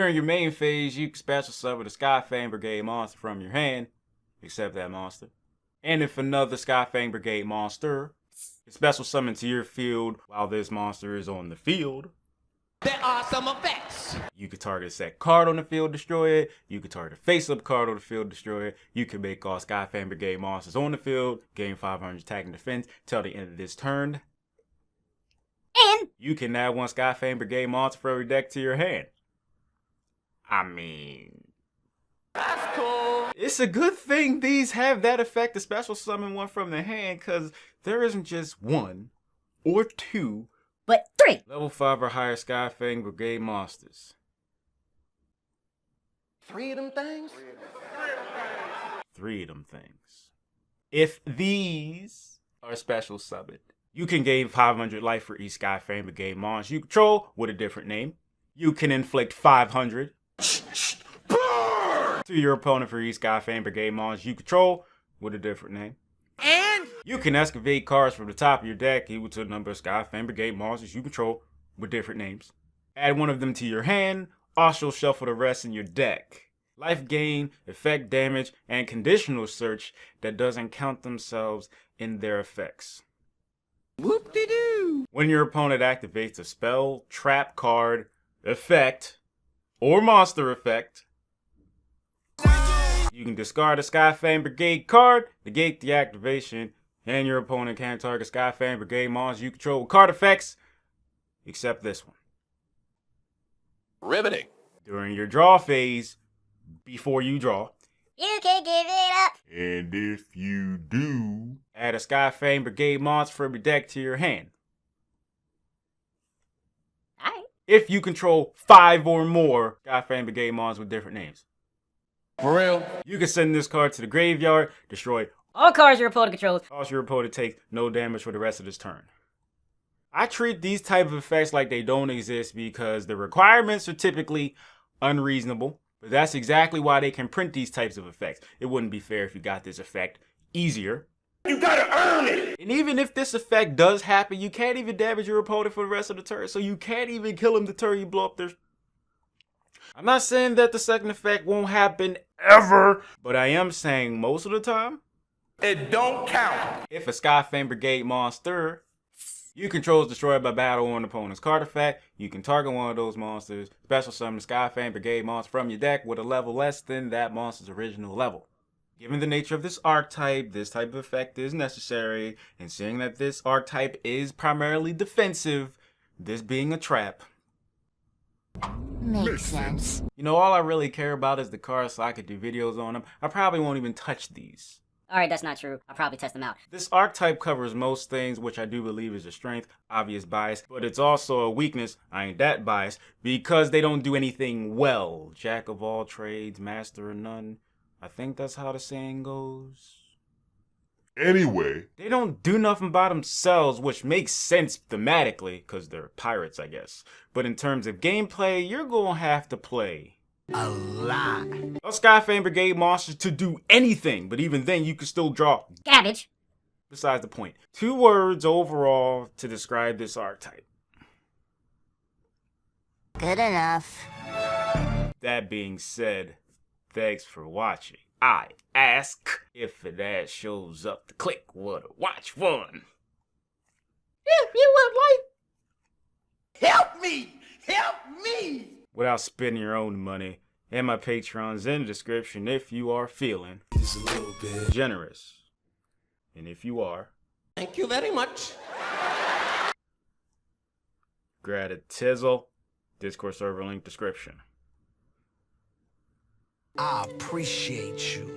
During your main phase, you can special summon a Skyfang Brigade monster from your hand, except that monster. And if another Skyfang Brigade monster is special summoned to your field while this monster is on the field, there are some effects. You can target a set card on the field, destroy it. You can target a face-up card on the field, destroy it. You can make all Skyfang Brigade monsters on the field, gain 500 attack and defense till the end of this turn. And you can add one Skyfang Brigade monster for every deck to your hand. I mean, That's cool. it's a good thing these have that effect to special summon one from the hand, because there isn't just one or two, but 3 level 5 or higher Skyfang Brigade monsters. 3 of them things? 3 of them things. If these are special summoned, you can gain 500 life for each Skyfang Brigade monster you control with a different name. You can inflict 500 to your opponent for each Skyfang Brigade monster you control with a different name. And you can excavate cards from the top of your deck equal to the number of Skyfang Brigade monsters you control with different names. Add one of them to your hand, also shuffle the rest in your deck. Life gain, effect damage, and conditional search that doesn't count themselves in their effects. whoop-de-doo. When your opponent activates a spell, trap card, effect, or monster effect, you can discard a Skyfang Brigade card, negate the activation, and your opponent can't target Skyfang Brigade monsters you control with card effects, except this one. Riveting. During your draw phase, before you draw, you can give it up. and if you do, add a Skyfang Brigade monster from your deck to your hand. Alright. If you control 5 or more Skyfang Brigade monsters with different names. For real? You can send this card to the graveyard, destroy All cards your opponent controls. cause your opponent takes no damage for the rest of this turn. I treat these type of effects like they don't exist because the requirements are typically unreasonable, but that's exactly why they can print these types of effects. It wouldn't be fair if you got this effect easier. You gotta earn it. And even if this effect does happen, you can't even damage your opponent for the rest of the turn, so you can't even kill him the turn you blow up their... I'm not saying that the second effect won't happen ever, but I am saying most of the time, It don't count. if a Skyfang Brigade monster you control is destroyed by battle on an opponent's card effect, you can target one of those monsters, special summon the Skyfang Brigade monster from your deck with a level less than that monster's original level. Given the nature of this archetype, this type of effect is necessary, and seeing that this archetype is primarily defensive, this being a trap, Makes sense. you know, all I really care about is the cards so I could do videos on them. I probably won't even touch these. Alright, that's not true. I'll probably test them out. This archetype covers most things, which I do believe is a strength, obvious bias, but it's also a weakness, I ain't that biased, because they don't do anything well. Jack of all trades, master of none. I think that's how the saying goes. Anyway, They don't do nothing by themselves, which makes sense thematically, because they're pirates, I guess. But in terms of gameplay, you're gonna have to play A lot. a Skyfang Brigade monster to do anything, but even then you can still draw. Garbage. Besides the point. 2 words overall to describe this archetype. Good enough. That being said, thanks for watching. I ask if an ad shows up to click what a watch one. If you would like, Help me! Help me! without spending your own money, and my Patreon's in the description if you are feeling Just a little bit. generous. And if you are, Thank you very much. gratitizzle, Discord server link description. I appreciate you.